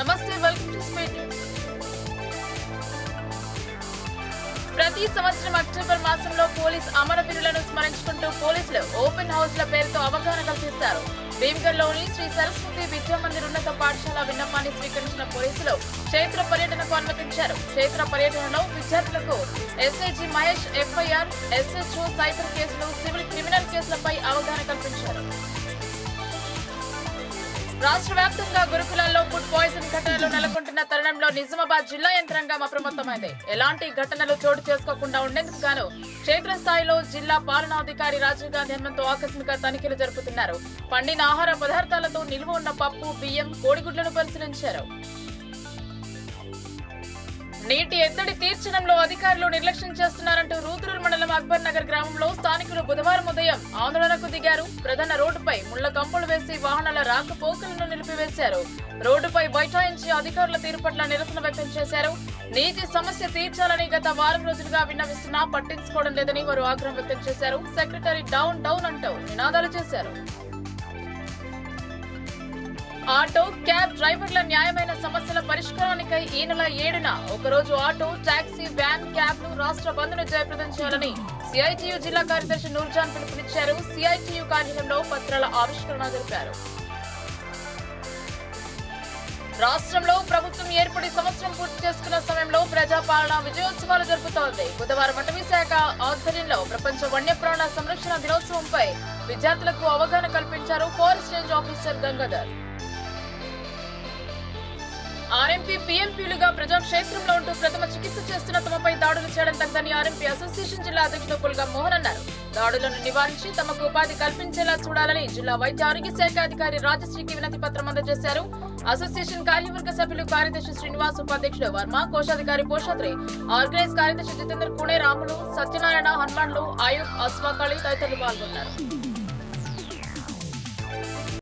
నమస్తే, welcome to speed news. ప్రతి సంవత్సరం అక్టోబర్ మాసంలో పోలీస్ అమరవీరులను స్మరించుకుంటూ పోలీసులు ఓపెన్ హౌస్ల పేరుతో అవగాహన కల్పిస్తారు. భీమ్గల్లోని శ్రీ సరస్వతి విద్యా మందిర్ ఉన్నత పాఠశాల విన్నపాన్ని స్వీకరించిన పోలీసులు క్షేత్ర పర్యటనకు అనుమతించారు. క్షేత్ర పర్యటనలో విద్యార్థులకు SIG Mahesh FIR, SHO cyber కేసులు, సివిల్ క్రిమినల్ కేసులపై అవగాహన కల్పించారు. రాష్ట్ర వ్యాప్తంగా గురుకులాల్లో ఫుడ్ పాయిజన్ ఘటనలు నెలకొంటున్న తరుణంలో నిజామాబాద్ జిల్లా యంత్రాంగం అప్రమత్తమైంది. ఎలాంటి ఘటనలు చోటు చేసుకోకుండా ఉండేందుకు గాను క్షేత్రస్థాయిలో జిల్లా పాలనాధికారి రాజీవ్ గాంధీ హనుమంతు ఆకస్మిక తనిఖీలు జరుపుతున్నారు. పండిన ఆహార పదార్థాలతో నిల్వ ఉన్న పప్పు, బియ్యం, కోడిగుడ్లను పరిశీలించారు. నీటి ఎద్దడి తీర్చడంలో అధికారులు నిర్లక్ష్యం చేస్తున్నారంటూ రూతురూరు మండలం అక్బర్ నగర్ గ్రామంలో స్థానికులు బుధవారం ఉదయం ఆందోళనకు దిగారు. ప్రధాన రోడ్డుపై ముళ్ల కంపలు వేసి వాహనాల రాకపోకలను నిలిపివేశారు. రోడ్డుపై బైఠాయించి అధికారుల తీరు పట్ల నిరసన వ్యక్తం చేశారు. నీటి సమస్య తీర్చాలని గత వారం రోజులుగా విన్నవిస్తున్నా పట్టించుకోవడం లేదని వారు ఆగ్రహం వ్యక్తం చేశారు. సెక్రటరీ డౌన్ డౌన్ అంటూ నినాదాలు చేశారు. ఆటో, క్యాబ్ డ్రైవర్ల న్యాయమైన సమస్యల పరిష్కారానికై ఈ నెల 7న ఒకరోజు ఆటో, టాక్సీ, వ్యాన్, క్యాబ్లు రాష్ట్ర బంద్ను జయప్రదం చేయాలని సిఐటియు జిల్లా కార్యదర్శి నూర్జాన్ పిలుపునిచ్చారు. సిఐటియు కార్యాలయంలో పత్రాల ఆవిష్కరణ జరిపారు. రాష్ట్రంలో ప్రభుత్వం ఏర్పడి సంవత్సరం పూర్తి చేసుకున్న సమయంలో ప్రజాపాలన విజయోత్సవాలు జరుపుతోంది. బుధవారం అటవీ శాఖ ఆధ్వర్యంలో ప్రపంచ వన్యప్రాణ సంరక్షణ దినోత్సవంపై విద్యార్థులకు అవగాహన కల్పించారు forest range officer Gangadhar. RMP, పీఎంపీలుగా ప్రజాక్షేత్రంలో ఉంటూ ప్రథమ చికిత్స చేస్తున్న తమపై దాడులు చేయడం తగ్గదని ఆర్ఎంపీ అసోసియేషన్ జిల్లా అధ్యక్షుడు పుల్గా మోహన్ అన్నారు. దాడులను నివారించి తమకు ఉపాధి కల్పించేలా చూడాలని జిల్లా వైద్య ఆరోగ్య శాఖ అధికారి రాజశ్రీకి వినతి పత్రం అందజేశారు. అసోసియేషన్ కార్యవర్గ సభ్యులు కార్యదర్శి శ్రీనివాస్, ఉపాధ్యక్షుడు వర్మ, కోశాధికారి పోషాద్రి, ఆర్గనైజ్ కార్యదర్శి జితేందర్, కుణే రాములు, సత్యనారాయణ, హనుమాన్లు, ఆయుబ్, అస్వాకాళి తదితరులు పాల్గొన్నారు.